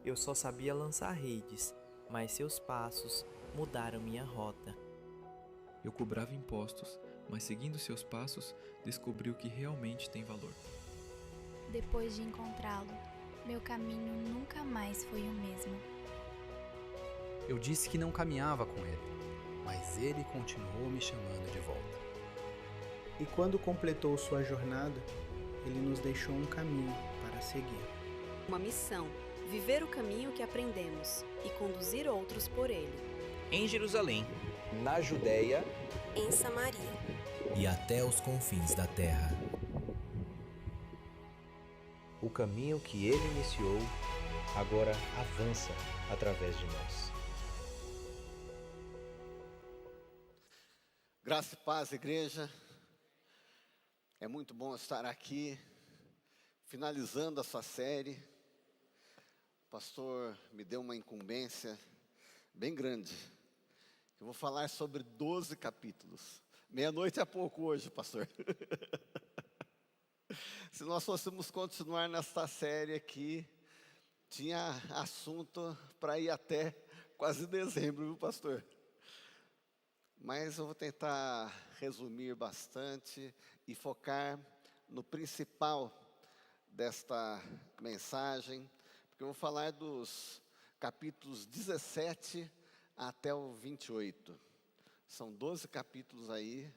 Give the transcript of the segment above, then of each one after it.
Eu só sabia lançar redes, mas seus passos mudaram minha rota. Eu cobrava impostos, mas seguindo seus passos, descobri o que realmente tem valor. Depois de encontrá-lo, meu caminho nunca mais foi o mesmo. Eu disse que não caminhava com ele, mas ele continuou me chamando de volta. E quando completou sua jornada, ele nos deixou um caminho para seguir. Uma missão: viver o caminho que aprendemos e conduzir outros por ele. Em Jerusalém, na Judéia, em Samaria e até os confins da terra. O caminho que ele iniciou agora avança através de nós. Graça e paz, igreja. É muito bom estar aqui, finalizando essa série. O pastor me deu uma incumbência bem grande. Eu vou falar sobre 12 capítulos. Meia-noite é pouco hoje, pastor. Se nós fôssemos continuar nesta série aqui, tinha assunto para ir até quase dezembro, viu, pastor? Mas eu vou tentar resumir bastante e focar no principal desta mensagem, porque eu vou falar dos capítulos 17 até o 28. São 12 capítulos aí,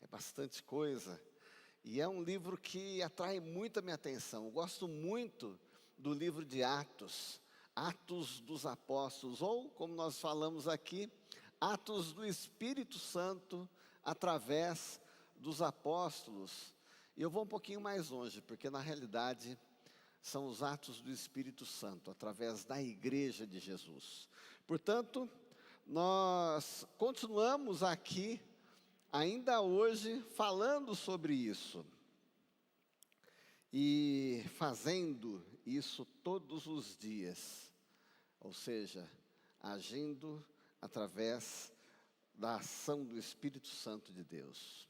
é bastante coisa. E é um livro que atrai muito a minha atenção. Eu gosto muito do livro de Atos, Atos dos Apóstolos, ou como nós falamos aqui, Atos do Espírito Santo através dos apóstolos. E eu vou um pouquinho mais longe, porque na realidade são os atos do Espírito Santo, através da igreja de Jesus. Portanto, nós continuamos aqui, ainda hoje, falando sobre isso. E fazendo isso todos os dias. Ou seja, agindo através da ação do Espírito Santo de Deus.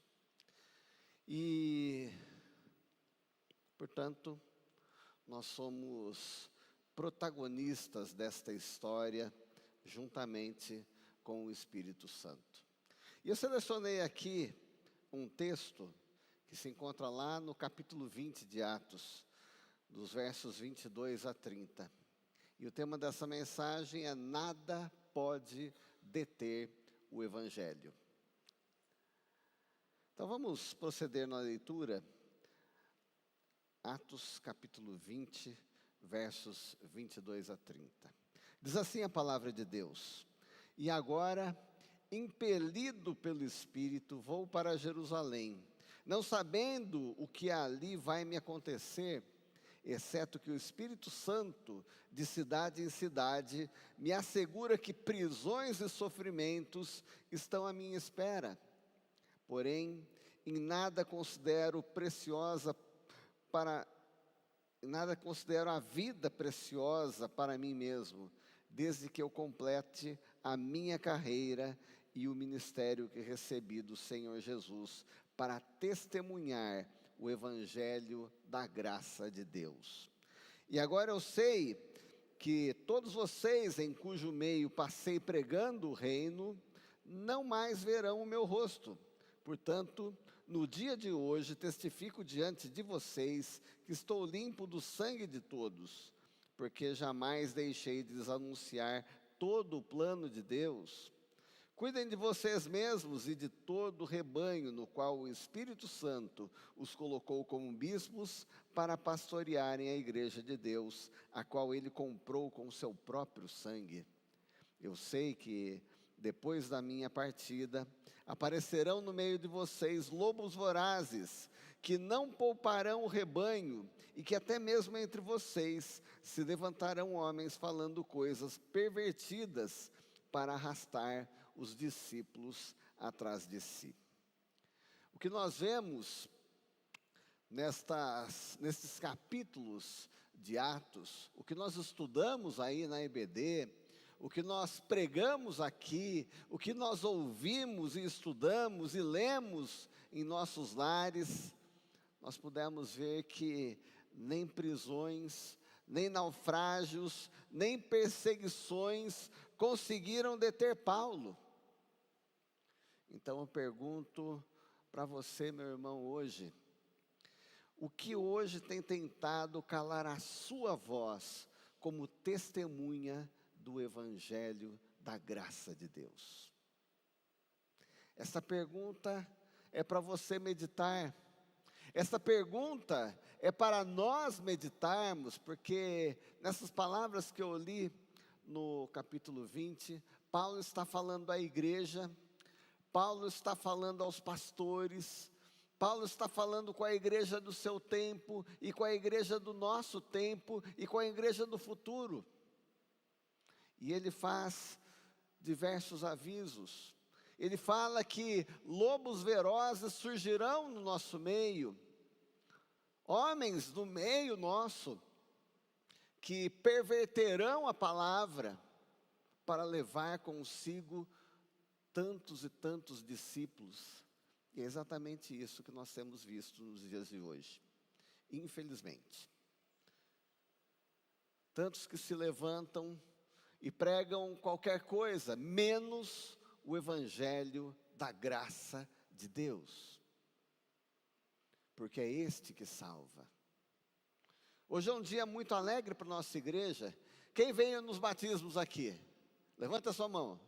E, portanto, nós somos protagonistas desta história, juntamente com o Espírito Santo. E eu selecionei aqui um texto que se encontra lá no capítulo 20 de Atos, dos versos 22 a 30. E o tema dessa mensagem é: nada pode deter o Evangelho. Então vamos proceder na leitura. Atos capítulo 20, versos 22 a 30. Diz assim a palavra de Deus: e agora, impelido pelo Espírito, vou para Jerusalém, não sabendo o que ali vai me acontecer, exceto que o Espírito Santo, de cidade em cidade, me assegura que prisões e sofrimentos estão à minha espera. Porém, em nada considero a vida preciosa para mim mesmo, desde que eu complete a minha carreira e o ministério que recebi do Senhor Jesus, para testemunhar o Evangelho da graça de Deus. E agora eu sei que todos vocês em cujo meio passei pregando o reino, não mais verão o meu rosto. Portanto, no dia de hoje testifico diante de vocês que estou limpo do sangue de todos, porque jamais deixei de lhes anunciar todo o plano de Deus. Cuidem de vocês mesmos e de todo o rebanho no qual o Espírito Santo os colocou como bispos para pastorearem a igreja de Deus, a qual ele comprou com seu próprio sangue. Eu sei que depois da minha partida aparecerão no meio de vocês lobos vorazes, que não pouparão o rebanho, e que até mesmo entre vocês se levantarão homens falando coisas pervertidas para arrastar os discípulos atrás de si. O que nós vemos nesses capítulos de Atos, o que nós estudamos aí na EBD, o que nós pregamos aqui, o que nós ouvimos e estudamos e lemos em nossos lares, nós pudemos ver que nem prisões, nem naufrágios, nem perseguições conseguiram deter Paulo. Então eu pergunto para você, meu irmão, hoje, o que hoje tem tentado calar a sua voz como testemunha do Evangelho da graça de Deus? Essa pergunta é para você meditar. Essa pergunta é para nós meditarmos, porque nessas palavras que eu li no capítulo 20, Paulo está falando à igreja, Paulo está falando aos pastores, Paulo está falando com a igreja do seu tempo, e com a igreja do nosso tempo, e com a igreja do futuro. E ele faz diversos avisos. Ele fala que lobos ferozes surgirão no nosso meio, homens do meio nosso, que perverterão a palavra para levar consigo tantos e tantos discípulos. E é exatamente isso que nós temos visto nos dias de hoje, infelizmente. Tantos que se levantam e pregam qualquer coisa, menos o Evangelho da graça de Deus, porque é este que salva. Hoje é um dia muito alegre para a nossa igreja. Quem veio nos batismos aqui? Levanta a sua mão.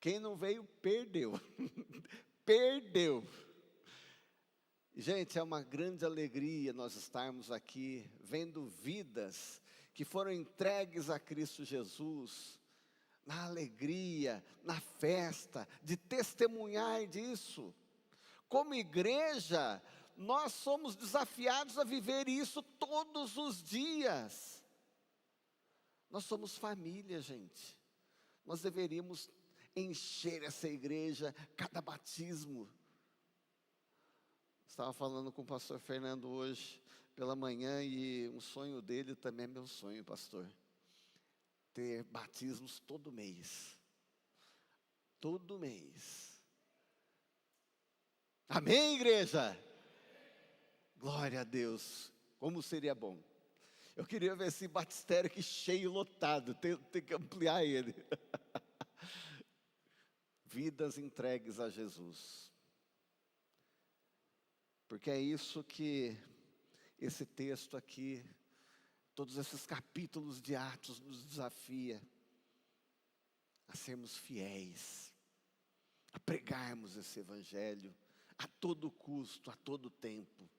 Quem não veio, perdeu. Perdeu. Gente, é uma grande alegria nós estarmos aqui, vendo vidas que foram entregues a Cristo Jesus, na alegria, na festa, de testemunhar disso. Como igreja, nós somos desafiados a viver isso todos os dias. Nós somos família, gente. Nós deveríamos encher essa igreja, cada batismo. Estava falando com o pastor Fernando hoje, pela manhã, e um sonho dele também é meu sonho, pastor. Ter batismos todo mês. Todo mês. Amém, igreja? Glória a Deus. Como seria bom. Eu queria ver esse batistério aqui cheio, lotado. Tem que ampliar ele. Vidas entregues a Jesus. Porque é isso que esse texto aqui, todos esses capítulos de Atos nos desafia a sermos fiéis, a pregarmos esse Evangelho a todo custo, a todo tempo.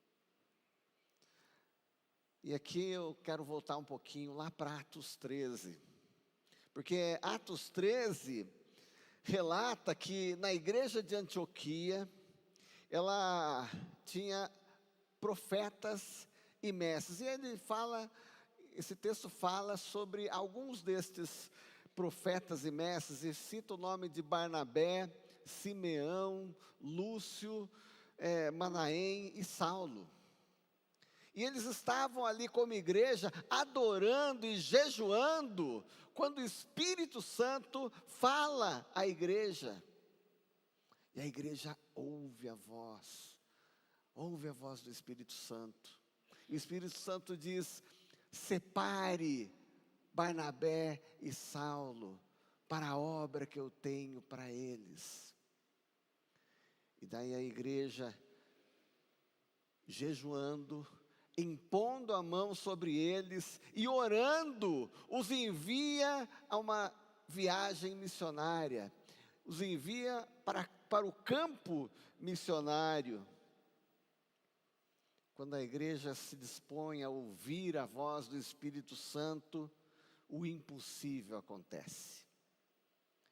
E aqui eu quero voltar um pouquinho lá para Atos 13, porque Atos 13 relata que na igreja de Antioquia, ela tinha profetas e mestres, e esse texto fala sobre alguns destes profetas e mestres, e cita o nome de Barnabé, Simeão, Lúcio, Manaém e Saulo. E eles estavam ali como igreja, adorando e jejuando, quando o Espírito Santo fala à igreja. E a igreja ouve a voz do Espírito Santo. E o Espírito Santo diz: separe Barnabé e Saulo para a obra que eu tenho para eles. E daí a igreja, jejuando, impondo a mão sobre eles e orando, os envia a uma viagem missionária, os envia para o campo missionário. Quando a igreja se dispõe a ouvir a voz do Espírito Santo, o impossível acontece.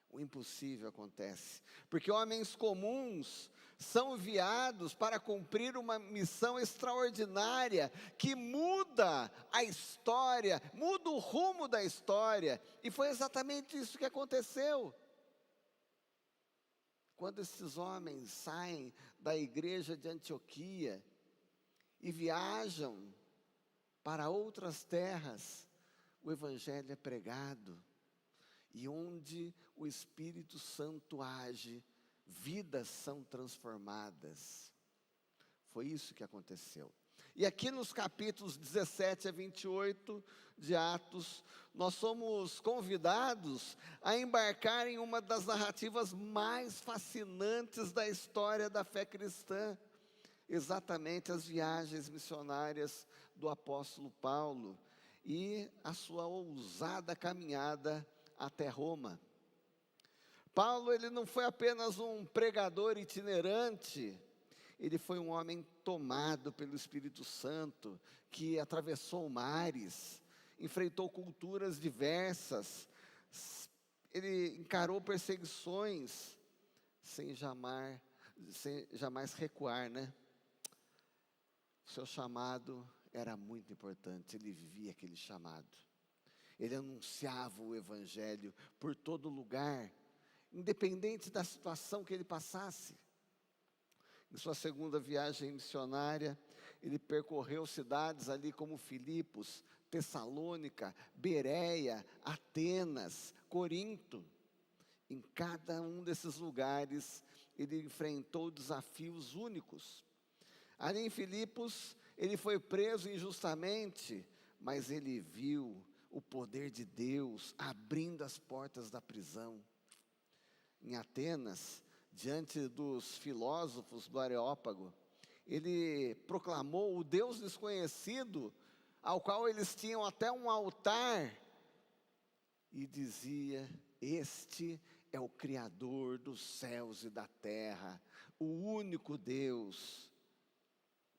O impossível acontece, porque homens comuns são enviados para cumprir uma missão extraordinária, que muda a história, muda o rumo da história, e foi exatamente isso que aconteceu. Quando esses homens saem da igreja de Antioquia e viajam para outras terras, o Evangelho é pregado, e onde o Espírito Santo age, vidas são transformadas. Foi isso que aconteceu. E aqui nos capítulos 17 a 28 de Atos, nós somos convidados a embarcar em uma das narrativas mais fascinantes da história da fé cristã, exatamente as viagens missionárias do apóstolo Paulo e a sua ousada caminhada até Roma. Paulo, ele não foi apenas um pregador itinerante, ele foi um homem tomado pelo Espírito Santo, que atravessou mares, enfrentou culturas diversas, ele encarou perseguições sem jamais recuar, né? O seu chamado era muito importante, ele vivia aquele chamado. Ele anunciava o Evangelho por todo lugar, independente da situação que ele passasse. Em sua segunda viagem missionária, ele percorreu cidades ali como Filipos, Tessalônica, Bereia, Atenas, Corinto. Em cada um desses lugares, ele enfrentou desafios únicos. Ali em Filipos, ele foi preso injustamente, mas ele viu o poder de Deus abrindo as portas da prisão. Em Atenas, diante dos filósofos do Areópago, ele proclamou o Deus desconhecido, ao qual eles tinham até um altar, e dizia: este é o Criador dos céus e da terra, o único Deus.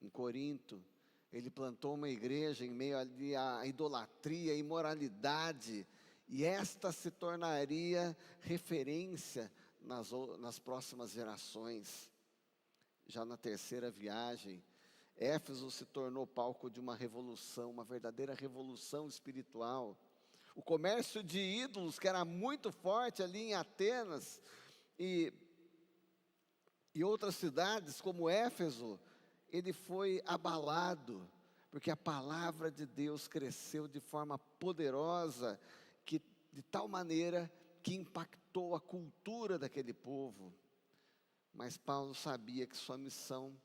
Em Corinto, ele plantou uma igreja em meio ali à idolatria, à imoralidade, e esta se tornaria referência nas próximas gerações. Já na terceira viagem, Éfeso se tornou palco de uma revolução, uma verdadeira revolução espiritual. O comércio de ídolos, que era muito forte ali em Atenas, e outras cidades como Éfeso, ele foi abalado, porque a palavra de Deus cresceu de forma poderosa, de tal maneira que impactou a cultura daquele povo. Mas Paulo sabia que sua missão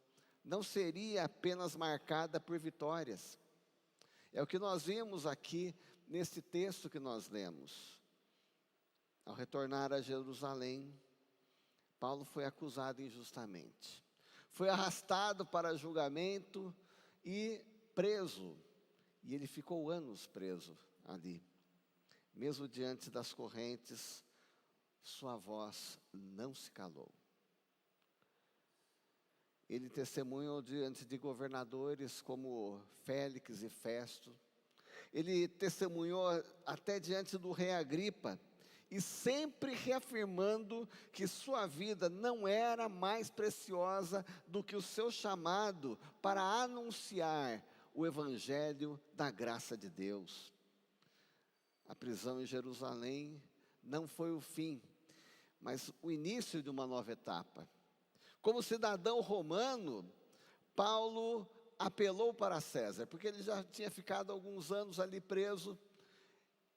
não seria apenas marcada por vitórias. É o que nós vimos aqui nesse texto que nós lemos. Ao retornar a Jerusalém, Paulo foi acusado injustamente. Foi arrastado para julgamento e preso. E ele ficou anos preso ali. Mesmo diante das correntes, sua voz não se calou. Ele testemunhou diante de governadores como Félix e Festo. Ele testemunhou até diante do rei Agripa, e sempre reafirmando que sua vida não era mais preciosa do que o seu chamado para anunciar o Evangelho da graça de Deus. A prisão em Jerusalém não foi o fim, mas o início de uma nova etapa. Como cidadão romano, Paulo apelou para César, porque ele já tinha ficado alguns anos ali preso,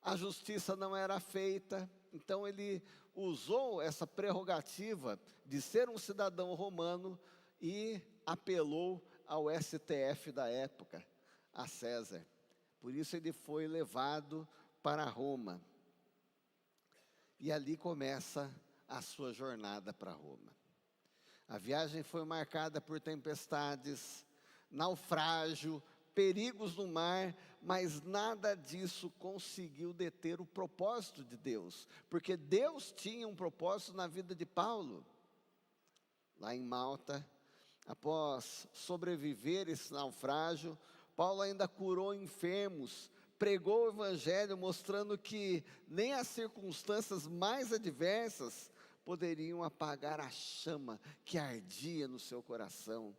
a justiça não era feita, então ele usou essa prerrogativa de ser um cidadão romano e apelou ao STF da época, a César. Por isso ele foi levado para Roma. E ali começa a sua jornada para Roma. A viagem foi marcada por tempestades, naufrágio, perigos no mar, mas nada disso conseguiu deter o propósito de Deus, porque Deus tinha um propósito na vida de Paulo. Lá em Malta, após sobreviver esse naufrágio, Paulo ainda curou enfermos, pregou o Evangelho, mostrando que nem as circunstâncias mais adversas poderiam apagar a chama que ardia no seu coração.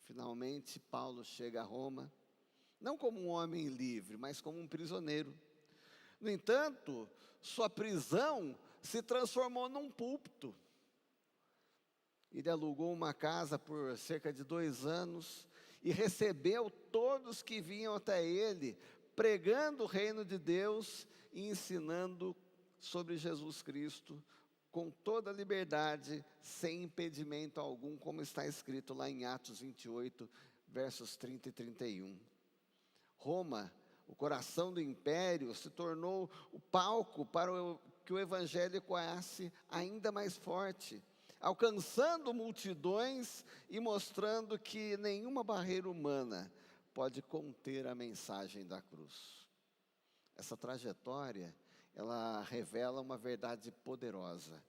Finalmente, Paulo chega a Roma, não como um homem livre, mas como um prisioneiro. No entanto, sua prisão se transformou num púlpito. Ele alugou uma casa por cerca de 2 anos e recebeu todos que vinham até ele, pregando o reino de Deus e ensinando sobre Jesus Cristo, com toda a liberdade, sem impedimento algum, como está escrito lá em Atos 28, versos 30 e 31. Roma, o coração do império, se tornou o palco para que o evangelho ecoasse ainda mais forte, alcançando multidões e mostrando que nenhuma barreira humana pode conter a mensagem da cruz. Essa trajetória, ela revela uma verdade poderosa.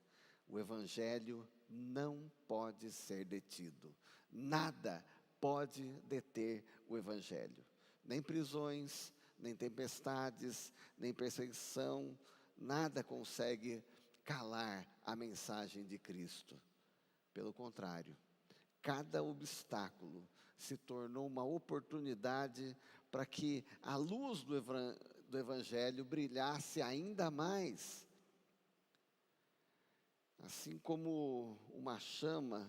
O evangelho não pode ser detido. Nada pode deter o evangelho. Nem prisões, nem tempestades, nem perseguição, nada consegue calar a mensagem de Cristo. Pelo contrário, cada obstáculo se tornou uma oportunidade para que a luz do evangelho brilhasse ainda mais. Assim como uma chama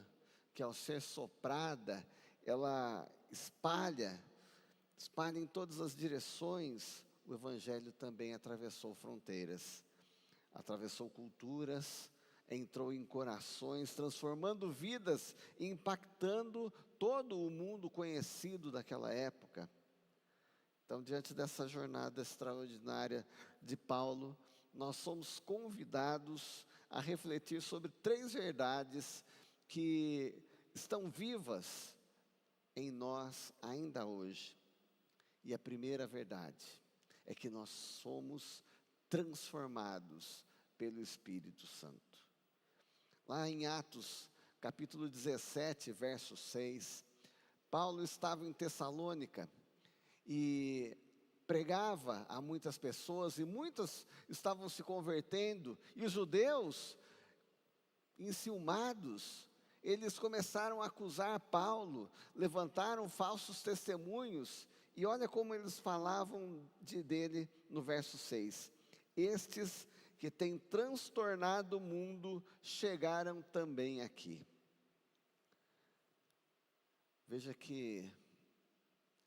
que, ao ser soprada, ela espalha em todas as direções, o evangelho também atravessou fronteiras, atravessou culturas, entrou em corações, transformando vidas e impactando todo o mundo conhecido daquela época. Então, diante dessa jornada extraordinária de Paulo, nós somos convidados a refletir sobre 3 verdades que estão vivas em nós ainda hoje. E a primeira verdade é que nós somos transformados pelo Espírito Santo. Lá em Atos, capítulo 17, verso 6, Paulo estava em Tessalônica e pregava a muitas pessoas, e muitas estavam se convertendo, e os judeus, enciumados, eles começaram a acusar Paulo, levantaram falsos testemunhos, e olha como eles falavam dele no verso 6. Estes que têm transtornado o mundo chegaram também aqui. Veja que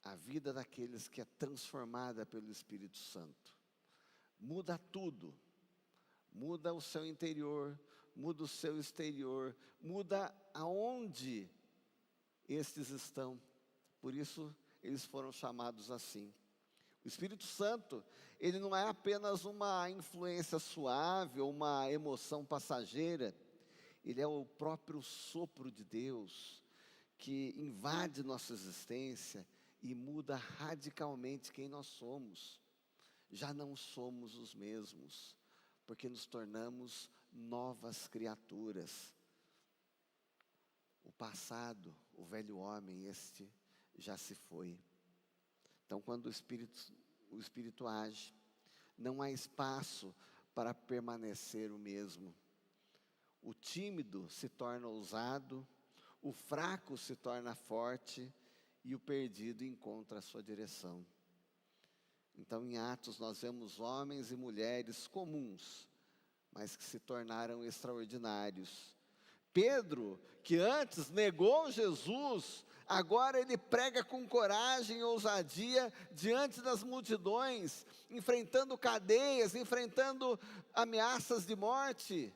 a vida daqueles que é transformada pelo Espírito Santo muda tudo, muda o seu interior, muda o seu exterior, muda aonde estes estão. Por isso eles foram chamados assim. O Espírito Santo, ele não é apenas uma influência suave ou uma emoção passageira. Ele é o próprio sopro de Deus que invade nossa existência e muda radicalmente quem nós somos. Já não somos os mesmos, porque nos tornamos novas criaturas. O passado, o velho homem, este já se foi. Então, quando o Espírito age, não há espaço para permanecer o mesmo. O tímido se torna ousado, o fraco se torna forte e o perdido encontra a sua direção. Então, em Atos, nós vemos homens e mulheres comuns, mas que se tornaram extraordinários. Pedro, que antes negou Jesus, agora ele prega com coragem e ousadia diante das multidões, enfrentando cadeias, enfrentando ameaças de morte.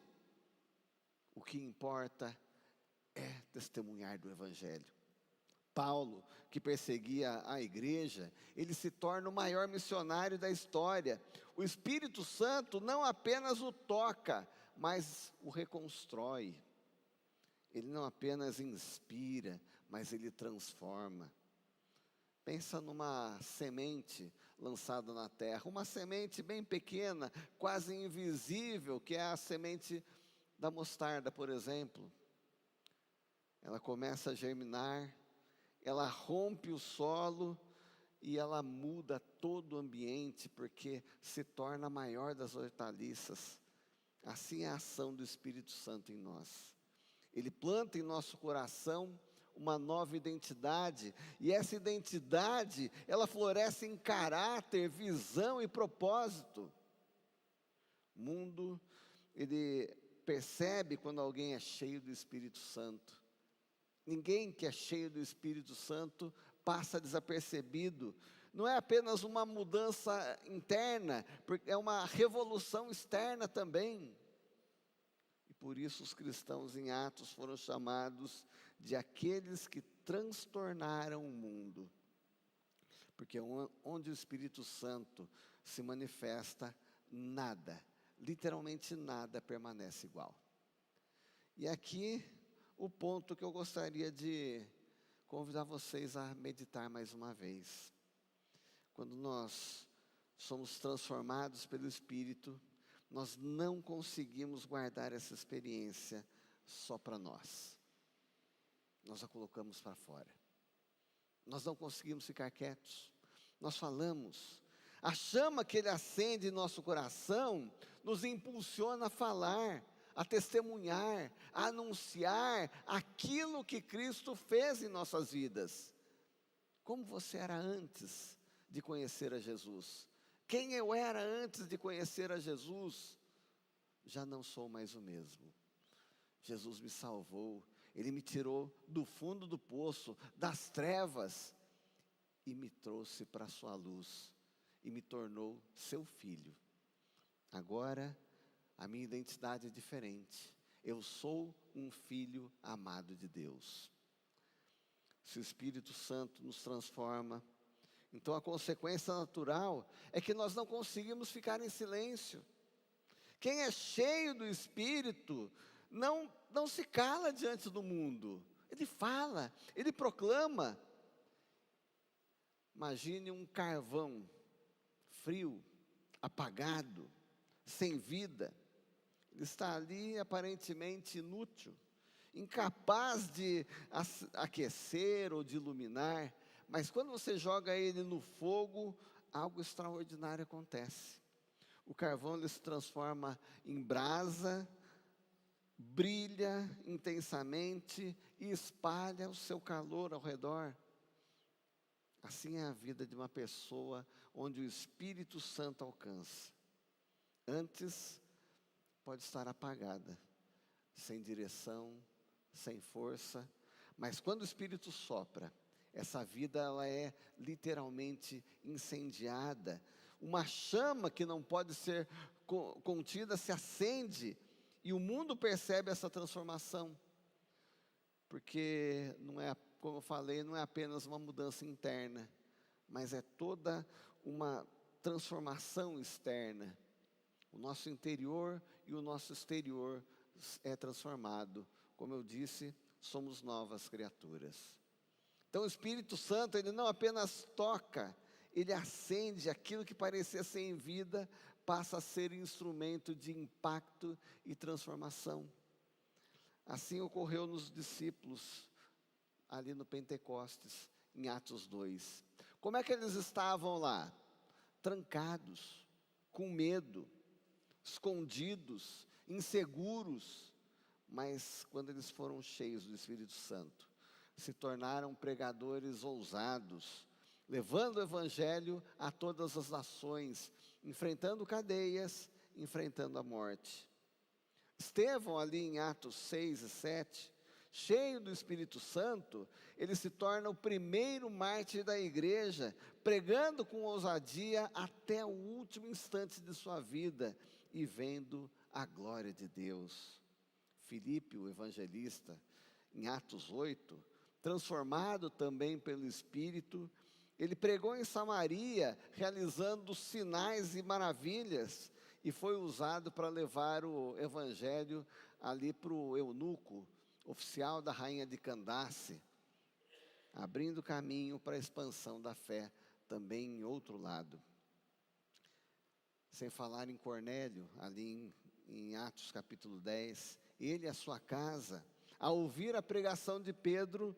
O que importa é testemunhar do Evangelho. Paulo, que perseguia a igreja, ele se torna o maior missionário da história. O Espírito Santo não apenas o toca, mas o reconstrói. Ele não apenas inspira, mas ele transforma. Pensa numa semente lançada na terra, uma semente bem pequena, quase invisível, que é a semente da mostarda, por exemplo. Ela começa a germinar, ela rompe o solo e ela muda todo o ambiente, porque se torna a maior das hortaliças. Assim é a ação do Espírito Santo em nós. Ele planta em nosso coração uma nova identidade, e essa identidade, ela floresce em caráter, visão e propósito. O mundo, ele percebe quando alguém é cheio do Espírito Santo. Ninguém que é cheio do Espírito Santo passa desapercebido. Não é apenas uma mudança interna, porque é uma revolução externa também. E por isso os cristãos em Atos foram chamados de aqueles que transtornaram o mundo. Porque onde o Espírito Santo se manifesta, nada, literalmente nada permanece igual. E aqui o ponto que eu gostaria de convidar vocês a meditar mais uma vez. Quando nós somos transformados pelo Espírito, nós não conseguimos guardar essa experiência só para nós. Nós a colocamos para fora. Nós não conseguimos ficar quietos. Nós falamos. A chama que Ele acende em nosso coração nos impulsiona a falar, a testemunhar, a anunciar aquilo que Cristo fez em nossas vidas. Como você era antes de conhecer a Jesus? Quem eu era antes de conhecer a Jesus? Já não sou mais o mesmo. Jesus me salvou. Ele me tirou do fundo do poço, das trevas, e me trouxe para a sua luz, e me tornou seu filho. Agora, a minha identidade é diferente. Eu sou um filho amado de Deus. Se o Espírito Santo nos transforma, então a consequência natural é que nós não conseguimos ficar em silêncio. Quem é cheio do Espírito não se cala diante do mundo. Ele fala, ele proclama. Imagine um carvão frio, apagado, sem vida. Ele está ali aparentemente inútil, incapaz de aquecer ou de iluminar. Mas quando você joga ele no fogo, algo extraordinário acontece. O carvão ele se transforma em brasa, brilha intensamente e espalha o seu calor ao redor. Assim é a vida de uma pessoa onde o Espírito Santo alcança. Antes, pode estar apagada, sem direção, sem força, mas quando o Espírito sopra, essa vida ela é literalmente incendiada. Uma chama que não pode ser contida se acende, e o mundo percebe essa transformação, porque não é, como eu falei, não é apenas uma mudança interna, mas é toda uma transformação externa. O nosso interior e o nosso exterior é transformado. Como eu disse, somos novas criaturas. Então o Espírito Santo, ele não apenas toca, ele acende aquilo que parecia sem vida, passa a ser instrumento de impacto e transformação. Assim ocorreu nos discípulos, ali no Pentecostes, em Atos 2. Como é que eles estavam lá? Trancados, com medo, escondidos, inseguros. Mas quando eles foram cheios do Espírito Santo, se tornaram pregadores ousados, levando o Evangelho a todas as nações, enfrentando cadeias, enfrentando a morte. Estevão, ali em Atos 6 e 7, cheio do Espírito Santo, ele se torna o primeiro mártir da igreja, pregando com ousadia até o último instante de sua vida e vendo a glória de Deus. Filipe, o evangelista, em Atos 8, transformado também pelo Espírito, ele pregou em Samaria, realizando sinais e maravilhas, e foi usado para levar o evangelho ali para o eunuco, oficial da rainha de Candace, abrindo caminho para a expansão da fé também em outro lado. Sem falar em Cornélio, ali em Atos capítulo 10, ele e a sua casa, ao ouvir a pregação de Pedro,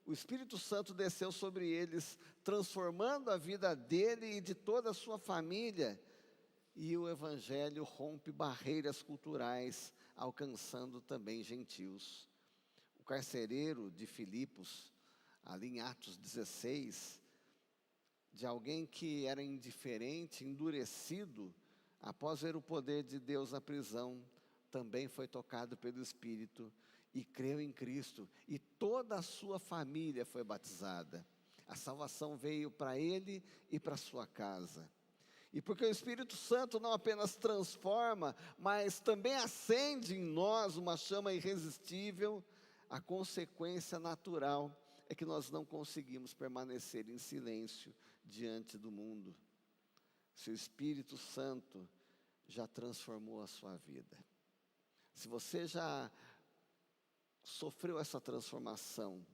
o Espírito Santo desceu sobre eles, transformando a vida dele e de toda a sua família, e o Evangelho rompe barreiras culturais, alcançando também gentios. O carcereiro de Filipos, ali em Atos 16, de alguém que era indiferente, endurecido, após ver o poder de Deus na prisão, também foi tocado pelo Espírito e creu em Cristo, e toda a sua família foi batizada. A salvação veio para ele e para sua casa. E porque o Espírito Santo não apenas transforma, mas também acende em nós uma chama irresistível, a consequência natural é que nós não conseguimos permanecer em silêncio diante do mundo. Se o Espírito Santo já transformou a sua vida, se você já sofreu essa transformação,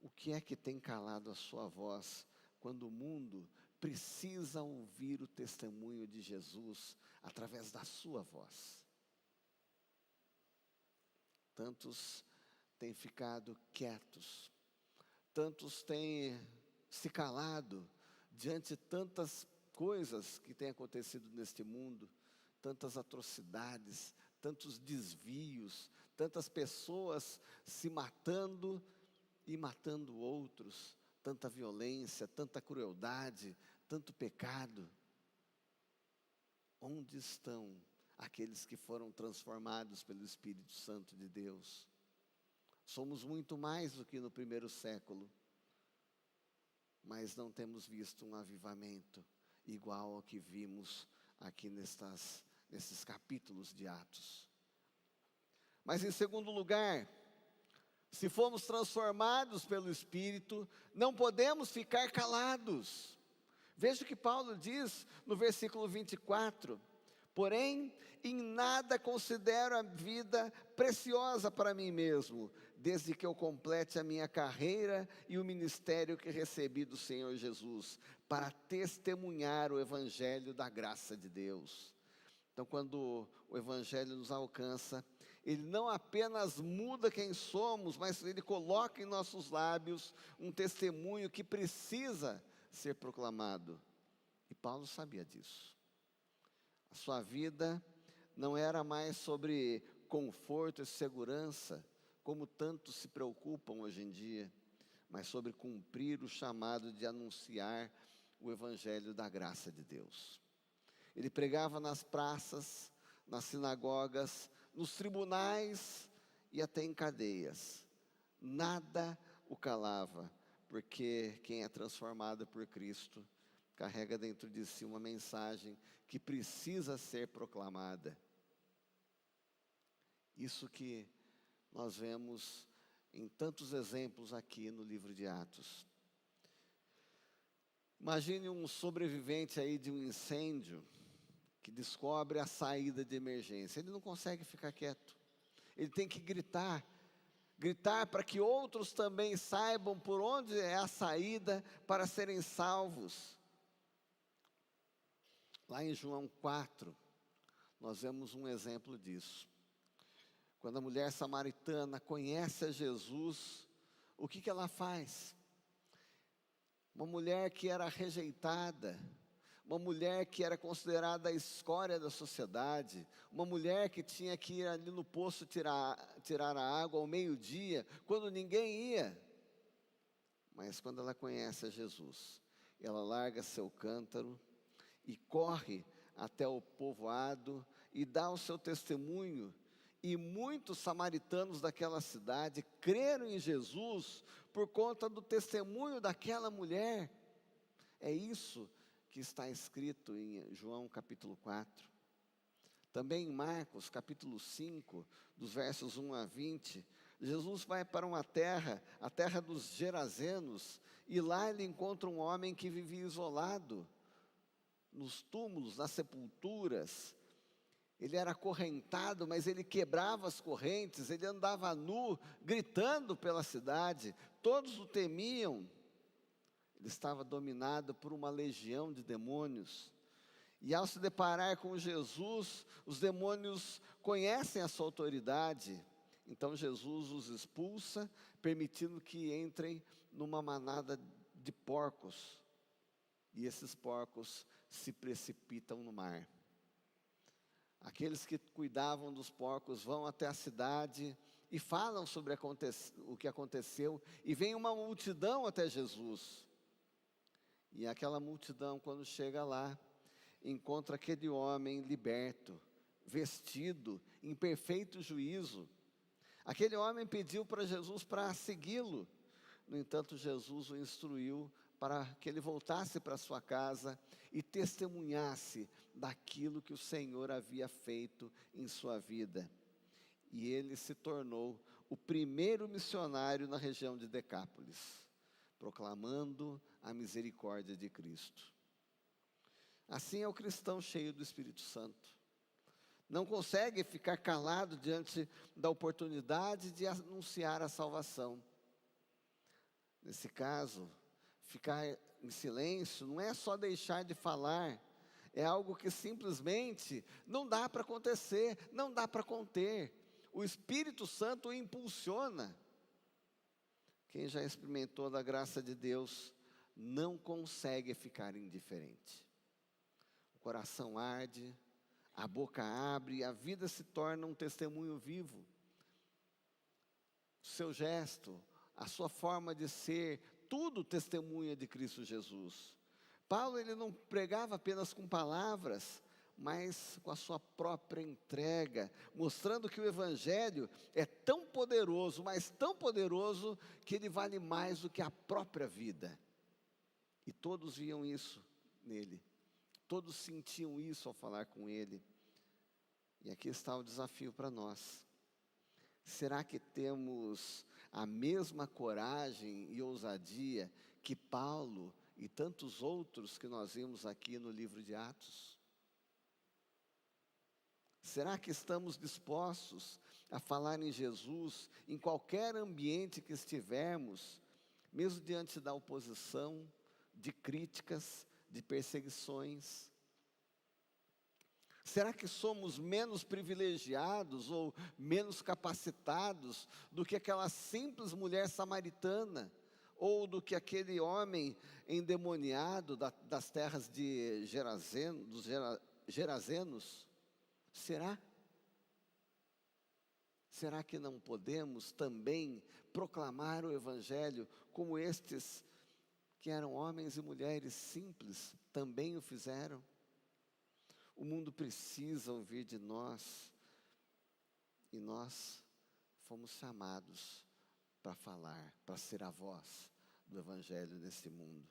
o que é que tem calado a sua voz quando o mundo precisa ouvir o testemunho de Jesus através da sua voz? Tantos têm ficado quietos, tantos têm se calado diante de tantas coisas que têm acontecido neste mundo, tantas atrocidades, tantos desvios, tantas pessoas se matando e matando outros, tanta violência, tanta crueldade, tanto pecado. Onde estão aqueles que foram transformados pelo Espírito Santo de Deus? Somos muito mais do que no primeiro século, mas não temos visto um avivamento igual ao que vimos aqui nesses capítulos de Atos. Mas em segundo lugar, se fomos transformados pelo Espírito, não podemos ficar calados. Veja o que Paulo diz no versículo 24: porém, em nada considero a vida preciosa para mim mesmo, desde que eu complete a minha carreira e o ministério que recebi do Senhor Jesus, para testemunhar o Evangelho da graça de Deus. Então, quando o Evangelho nos alcança, ele não apenas muda quem somos, mas ele coloca em nossos lábios um testemunho que precisa ser proclamado. E Paulo sabia disso. A sua vida não era mais sobre conforto e segurança, como tantos se preocupam hoje em dia, mas sobre cumprir o chamado de anunciar o Evangelho da graça de Deus. Ele pregava nas praças, nas sinagogas, nos tribunais e até em cadeias. Nada o calava, porque quem é transformado por Cristo carrega dentro de si uma mensagem que precisa ser proclamada. Isso que nós vemos em tantos exemplos aqui no livro de Atos. Imagine um sobrevivente aí de um incêndio que descobre a saída de emergência. Ele não consegue ficar quieto. Ele tem que gritar para que outros também saibam por onde é a saída para serem salvos. Lá em João 4, nós vemos um exemplo disso. Quando a mulher samaritana conhece a Jesus, o que ela faz? Uma mulher que era rejeitada, uma mulher que era considerada a escória da sociedade, uma mulher que tinha que ir ali no poço tirar a água ao meio-dia, quando ninguém ia. Mas quando ela conhece a Jesus, ela larga seu cântaro e corre até o povoado e dá o seu testemunho. E muitos samaritanos daquela cidade creram em Jesus por conta do testemunho daquela mulher. É isso que está escrito em João capítulo 4. Também em Marcos capítulo 5, dos versos 1 a 20, Jesus vai para uma terra, a terra dos Gerazenos, e lá ele encontra um homem que vivia isolado, nos túmulos, nas sepulturas. Ele era acorrentado, mas ele quebrava as correntes, ele andava nu, gritando pela cidade, todos o temiam. Ele estava dominado por uma legião de demônios. E ao se deparar com Jesus, os demônios conhecem a sua autoridade. Então Jesus os expulsa, permitindo que entrem numa manada de porcos. E esses porcos se precipitam no mar. Aqueles que cuidavam dos porcos vão até a cidade e falam sobre o que aconteceu. E vem uma multidão até Jesus. E aquela multidão, quando chega lá, encontra aquele homem liberto, vestido, em perfeito juízo. Aquele homem pediu para Jesus para segui-lo. No entanto, Jesus o instruiu para que ele voltasse para sua casa e testemunhasse daquilo que o Senhor havia feito em sua vida. E ele se tornou o primeiro missionário na região de Decápolis, proclamando a misericórdia de Cristo. Assim é o cristão cheio do Espírito Santo. Não consegue ficar calado diante da oportunidade de anunciar a salvação. Nesse caso, ficar em silêncio não é só deixar de falar, é algo que simplesmente não dá para acontecer, não dá para conter. O Espírito Santo o impulsiona. Quem já experimentou da graça de Deus não consegue ficar indiferente. O coração arde, a boca abre e a vida se torna um testemunho vivo. O seu gesto, a sua forma de ser, tudo testemunha de Cristo Jesus. Paulo, ele não pregava apenas com palavras, mas com a sua própria entrega, mostrando que o Evangelho é tão poderoso, mas tão poderoso, que ele vale mais do que a própria vida. E todos viam isso nele, todos sentiam isso ao falar com ele. E aqui está o desafio para nós. Será que temos a mesma coragem e ousadia que Paulo e tantos outros que nós vimos aqui no livro de Atos? Será que estamos dispostos a falar em Jesus em qualquer ambiente que estivermos, mesmo diante da oposição, de críticas, de perseguições? Será que somos menos privilegiados ou menos capacitados do que aquela simples mulher samaritana? Ou do que aquele homem endemoniado das terras de dos Gerazenos? Será? Será que não podemos também proclamar o Evangelho como estes que eram homens e mulheres simples também o fizeram? O mundo precisa ouvir de nós, e nós fomos chamados para falar, para ser a voz do Evangelho nesse mundo.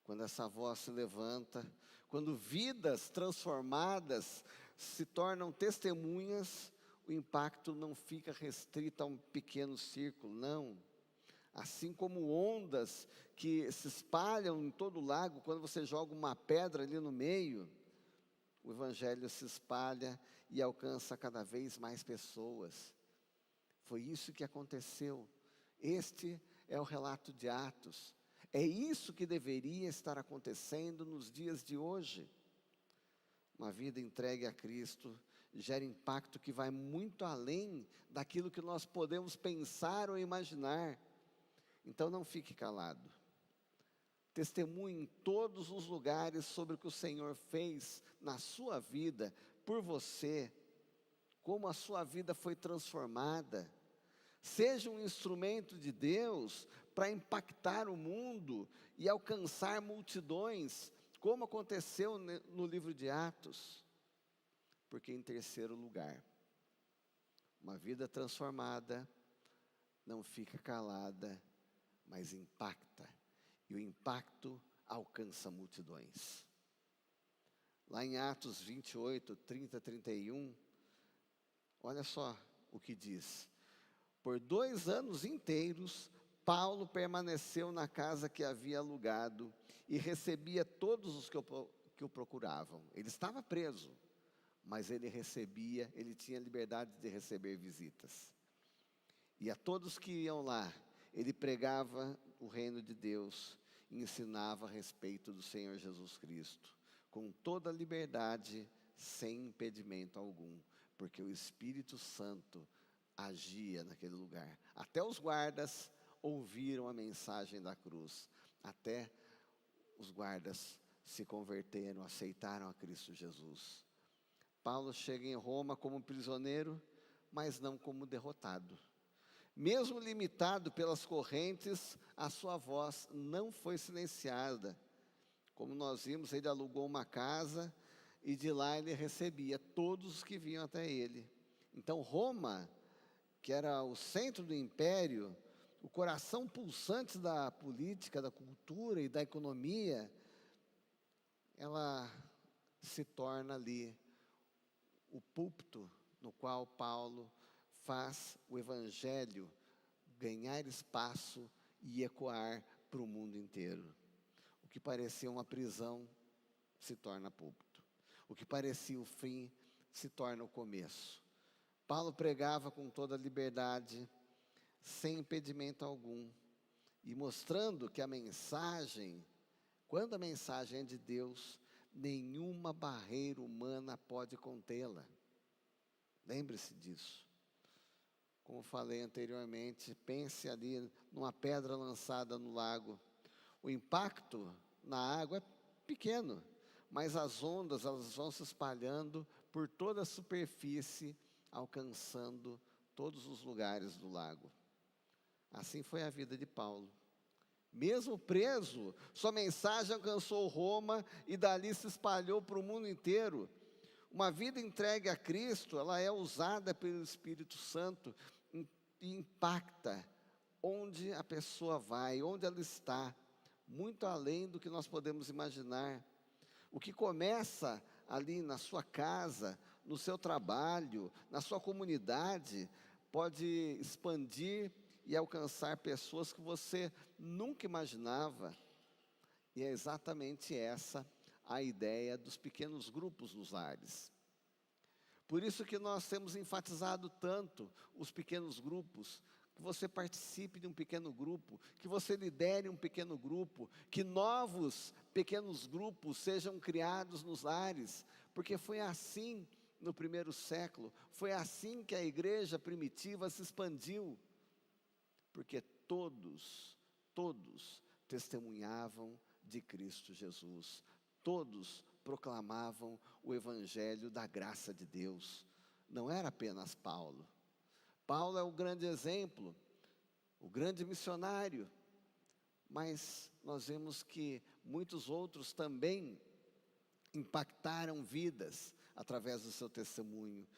Quando essa voz se levanta, quando vidas transformadas se tornam testemunhas, o impacto não fica restrito a um pequeno círculo, não. Assim como ondas que se espalham em todo o lago, quando você joga uma pedra ali no meio, o Evangelho se espalha e alcança cada vez mais pessoas. Foi isso que aconteceu. Este é o relato de Atos. É isso que deveria estar acontecendo nos dias de hoje. Uma vida entregue a Cristo gera impacto que vai muito além daquilo que nós podemos pensar ou imaginar. Então não fique calado. Testemunhe em todos os lugares sobre o que o Senhor fez na sua vida, por você, como a sua vida foi transformada. Seja um instrumento de Deus para impactar o mundo e alcançar multidões, como aconteceu no livro de Atos. Porque em terceiro lugar, uma vida transformada não fica calada, mas impacta. E o impacto alcança multidões. Lá em Atos 28, 30, 31, olha só o que diz. Por 2 anos inteiros, Paulo permaneceu na casa que havia alugado e recebia todos os que o procuravam. Ele estava preso, mas ele recebia, ele tinha liberdade de receber visitas. E a todos que iam lá, ele pregava o reino de Deus e ensinava a respeito do Senhor Jesus Cristo, com toda a liberdade, sem impedimento algum, porque o Espírito Santo agia naquele lugar. Até os guardas ouviram a mensagem da cruz, até os guardas se converteram, aceitaram a Cristo Jesus. Paulo chega em Roma como prisioneiro, mas não como derrotado. Mesmo limitado pelas correntes, a sua voz não foi silenciada. Como nós vimos, ele alugou uma casa e de lá ele recebia todos os que vinham até ele. Então Roma, que era o centro do império, o coração pulsante da política, da cultura e da economia, ela se torna ali o púlpito no qual Paulo faz o Evangelho ganhar espaço e ecoar para o mundo inteiro. O que parecia uma prisão se torna púlpito. O que parecia o fim se torna o começo. Paulo pregava com toda a liberdade, sem impedimento algum, e mostrando que a mensagem, quando a mensagem é de Deus, nenhuma barreira humana pode contê-la. Lembre-se disso. Como falei anteriormente, pense ali numa pedra lançada no lago. O impacto na água é pequeno, mas as ondas elas vão se espalhando por toda a superfície, alcançando todos os lugares do lago. Assim foi a vida de Paulo. Mesmo preso, sua mensagem alcançou Roma e dali se espalhou para o mundo inteiro. Uma vida entregue a Cristo, ela é usada pelo Espírito Santo e impacta onde a pessoa vai, onde ela está, muito além do que nós podemos imaginar. O que começa ali na sua casa, no seu trabalho, na sua comunidade, pode expandir e alcançar pessoas que você nunca imaginava. E é exatamente essa a ideia dos pequenos grupos nos lares. Por isso que nós temos enfatizado tanto os pequenos grupos, que você participe de um pequeno grupo, que você lidere um pequeno grupo, que novos pequenos grupos sejam criados nos lares, porque foi assim no primeiro século, foi assim que a igreja primitiva se expandiu, porque todos testemunhavam de Cristo Jesus, todos proclamavam o evangelho da graça de Deus. Não era apenas Paulo. Paulo é o grande exemplo, o grande missionário, mas nós vemos que muitos outros também impactaram vidas através do seu testemunho,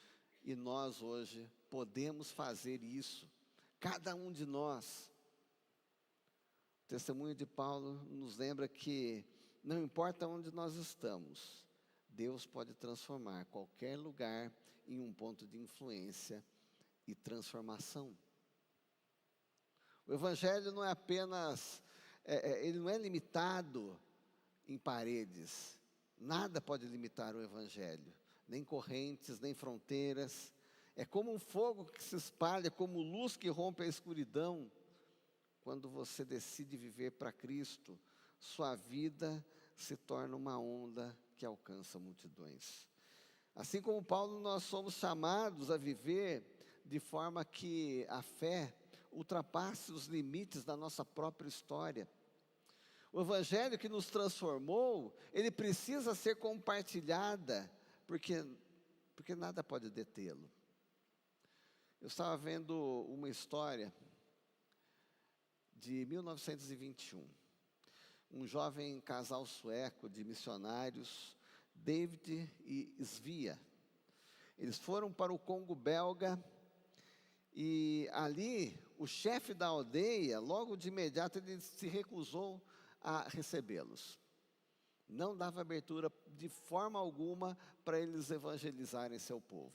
e nós hoje podemos fazer isso, cada um de nós. O testemunho de Paulo nos lembra que não importa onde nós estamos, Deus pode transformar qualquer lugar em um ponto de influência e transformação. O Evangelho não é apenas, ele não é limitado em paredes. Nada pode limitar o Evangelho, nem correntes, nem fronteiras. É como um fogo que se espalha, como luz que rompe a escuridão. Quando você decide viver para Cristo, sua vida se torna uma onda que alcança multidões. Assim como Paulo, nós somos chamados a viver de forma que a fé ultrapasse os limites da nossa própria história. O Evangelho que nos transformou, ele precisa ser compartilhada, porque nada pode detê-lo. Eu estava vendo uma história de 1921. Um jovem casal sueco de missionários, David e Svea. Eles foram para o Congo belga e ali o chefe da aldeia, logo de imediato, ele se recusou a recebê-los. Não dava abertura de forma alguma para eles evangelizarem seu povo.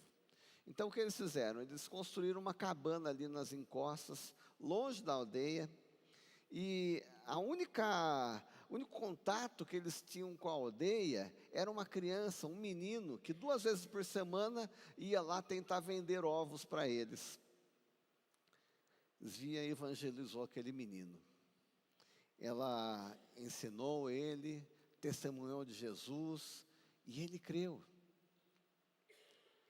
Então o que eles fizeram? Eles construíram uma cabana ali nas encostas, longe da aldeia, e o único contato que eles tinham com a aldeia era uma criança, um menino, que 2 vezes por semana ia lá tentar vender ovos para eles. Svea evangelizou aquele menino. Ela ensinou ele, testemunhou de Jesus, e ele creu.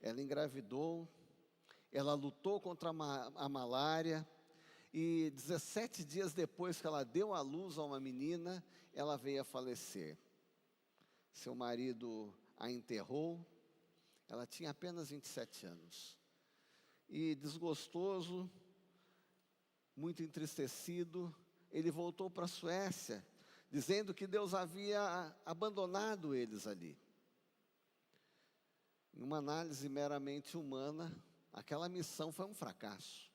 Ela engravidou, ela lutou contra a malária, e 17 dias depois que ela deu à luz a uma menina, ela veio a falecer. Seu marido a enterrou, ela tinha apenas 27 anos. E desgostoso, muito entristecido, ele voltou para a Suécia, dizendo que Deus havia abandonado eles ali. Em uma análise meramente humana, aquela missão foi um fracasso.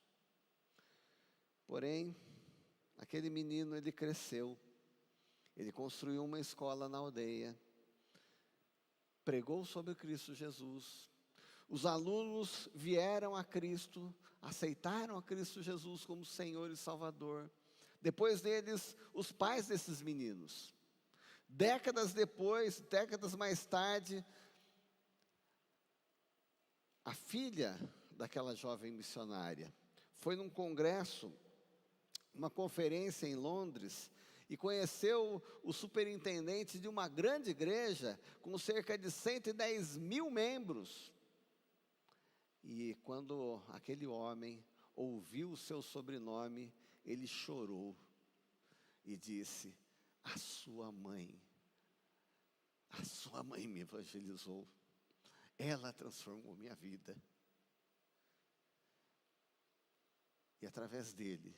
Porém, aquele menino, ele cresceu, ele construiu uma escola na aldeia, pregou sobre Cristo Jesus. Os alunos vieram a Cristo, aceitaram a Cristo Jesus como Senhor e Salvador. Depois deles, os pais desses meninos. Décadas depois, décadas mais tarde, a filha daquela jovem missionária foi num congresso, uma conferência em Londres, e conheceu o superintendente de uma grande igreja com cerca de 110 mil membros. E quando aquele homem ouviu o seu sobrenome, ele chorou e disse: a sua mãe me evangelizou, ela transformou minha vida. E através dele,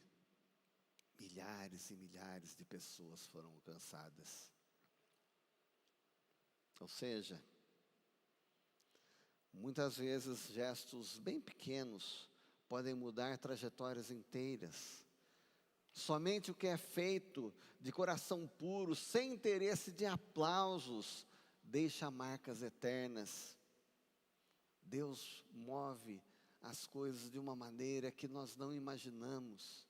milhares e milhares de pessoas foram alcançadas. Ou seja, muitas vezes gestos bem pequenos podem mudar trajetórias inteiras. Somente o que é feito de coração puro, sem interesse de aplausos, deixa marcas eternas. Deus move as coisas de uma maneira que nós não imaginamos.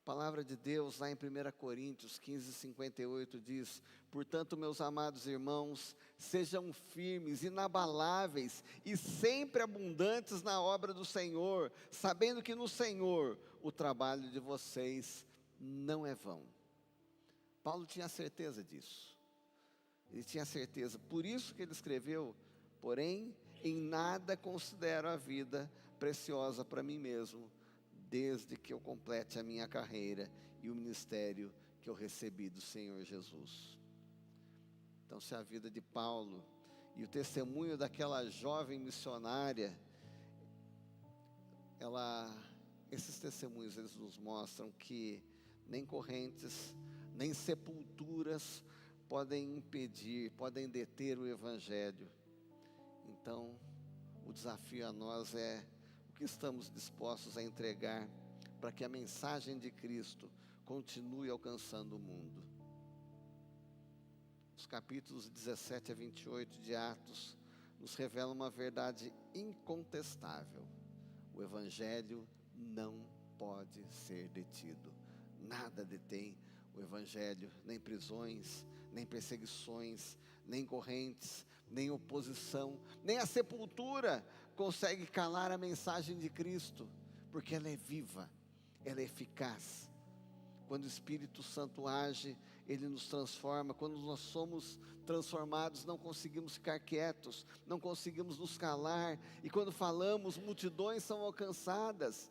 A palavra de Deus, lá em 1 Coríntios 15:58 diz: portanto, meus amados irmãos, sejam firmes, inabaláveis e sempre abundantes na obra do Senhor, sabendo que no Senhor o trabalho de vocês não é vão. Paulo tinha certeza disso. Ele tinha certeza, por isso que ele escreveu: porém, em nada considero a vida preciosa para mim mesmo, desde que eu complete a minha carreira e o ministério que eu recebi do Senhor Jesus. Então, se a vida de Paulo e o testemunho daquela jovem missionária, esses testemunhos, eles nos mostram que nem correntes, nem sepulturas podem impedir, podem deter o Evangelho. Então, o desafio a nós é o que estamos dispostos a entregar para que a mensagem de Cristo continue alcançando o mundo. Os capítulos 17 a 28 de Atos nos revelam uma verdade incontestável: o Evangelho não pode ser detido. Nada detém o Evangelho, nem prisões, nem perseguições, nem correntes, nem oposição, nem a sepultura consegue calar a mensagem de Cristo, porque ela é viva, ela é eficaz. Quando o Espírito Santo age, ele nos transforma. Quando nós somos transformados, não conseguimos ficar quietos, não conseguimos nos calar, e quando falamos, multidões são alcançadas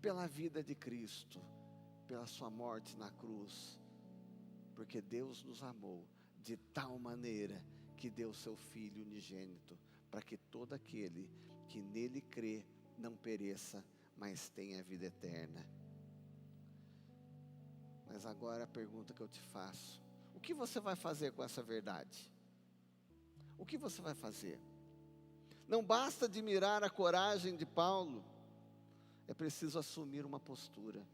pela vida de Cristo, pela sua morte na cruz, porque Deus nos amou de tal maneira que deu seu Filho unigênito, para que todo aquele que nele crê não pereça, mas tenha vida eterna. Mas agora a pergunta que eu te faço: o que você vai fazer com essa verdade? O que você vai fazer? Não basta admirar a coragem de Paulo, é preciso assumir uma postura.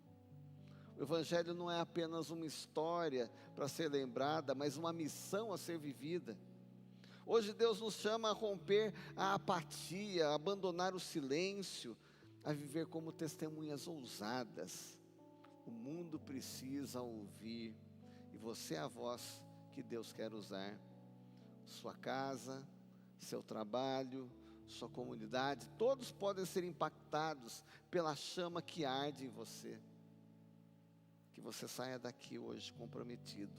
O Evangelho não é apenas uma história para ser lembrada, mas uma missão a ser vivida. Hoje Deus nos chama a romper a apatia, a abandonar o silêncio, a viver como testemunhas ousadas. O mundo precisa ouvir, e você é a voz que Deus quer usar. Sua casa, seu trabalho, sua comunidade, todos podem ser impactados pela chama que arde em você. Que você saia daqui hoje comprometido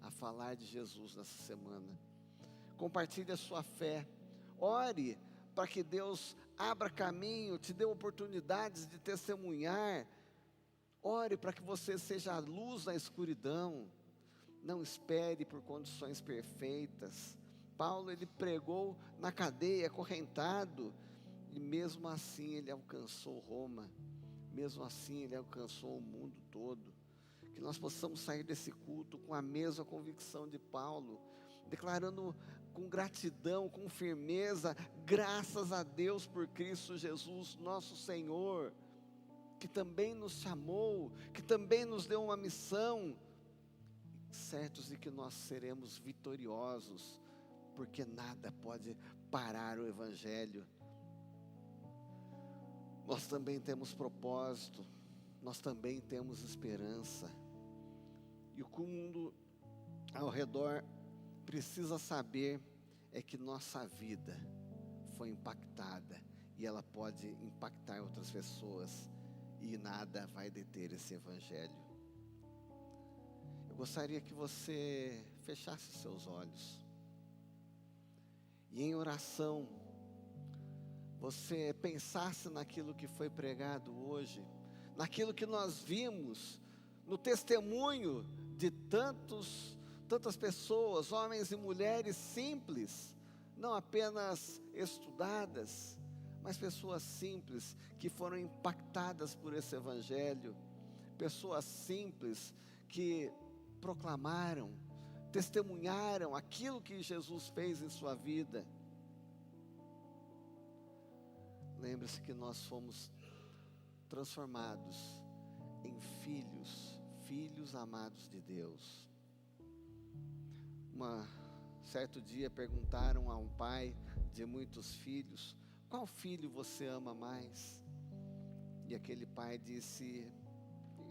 a falar de Jesus nessa semana. Compartilhe a sua fé. Ore para que Deus abra caminho, te dê oportunidades de testemunhar. Ore para que você seja a luz na escuridão. Não espere por condições perfeitas. Paulo, ele pregou na cadeia, acorrentado, e mesmo assim ele alcançou Roma. Mesmo assim ele alcançou o mundo todo. Que nós possamos sair desse culto com a mesma convicção de Paulo, declarando com gratidão, com firmeza, graças a Deus por Cristo Jesus, nosso Senhor, que também nos chamou, que também nos deu uma missão, certos de que nós seremos vitoriosos, porque nada pode parar o Evangelho. Nós também temos propósito, nós também temos esperança. E o que o mundo ao redor precisa saber é que nossa vida foi impactada e ela pode impactar outras pessoas e nada vai deter esse Evangelho. Eu gostaria que você fechasse seus olhos e em oração você pensasse naquilo que foi pregado hoje, naquilo que nós vimos, no testemunho de tantas pessoas, homens e mulheres simples, não apenas estudadas, mas pessoas simples que foram impactadas por esse Evangelho, pessoas simples que proclamaram, testemunharam aquilo que Jesus fez em sua vida. Lembre-se que nós fomos transformados em filhos amados de Deus. Certo dia perguntaram a um pai de muitos filhos: qual filho você ama mais? E aquele pai disse: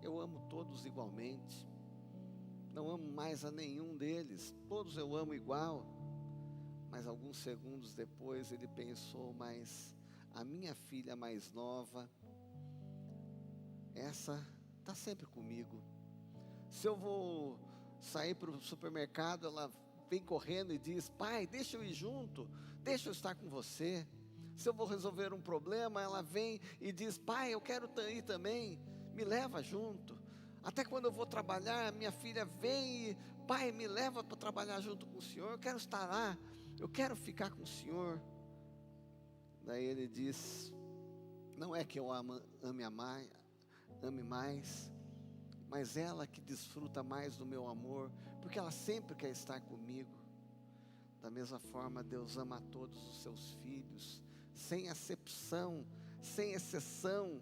eu amo todos igualmente, não amo mais a nenhum deles, todos eu amo igual. Mas alguns segundos depois ele pensou: mas a minha filha mais nova, essa está sempre comigo. Se eu vou sair para o supermercado, ela vem correndo e diz: pai, deixa eu ir junto, deixa eu estar com você. Se eu vou resolver um problema, ela vem e diz: pai, eu quero ir também, me leva junto. Até quando eu vou trabalhar, minha filha vem e: pai, me leva para trabalhar junto com o senhor, eu quero estar lá, eu quero ficar com o senhor. Daí ele diz: não é que eu ame mais, mas ela que desfruta mais do meu amor, porque ela sempre quer estar comigo. Da mesma forma, Deus ama a todos os seus filhos, sem acepção, sem exceção,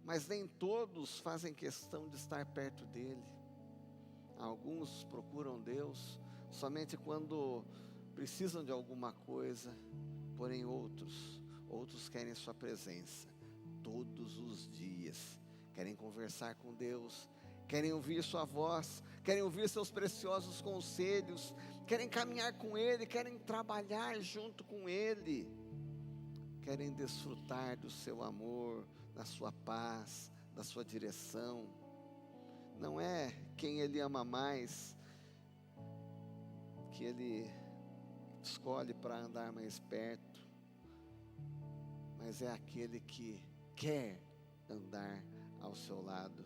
mas nem todos fazem questão de estar perto dele. Alguns procuram Deus somente quando precisam de alguma coisa, porém outros querem sua presença todos os dias, querem conversar com Deus, querem ouvir sua voz, querem ouvir seus preciosos conselhos, querem caminhar com Ele, querem trabalhar junto com Ele, querem desfrutar do seu amor, da sua paz, da sua direção. Não é quem Ele ama mais que Ele escolhe para andar mais perto, mas é aquele que quer andar ao seu lado.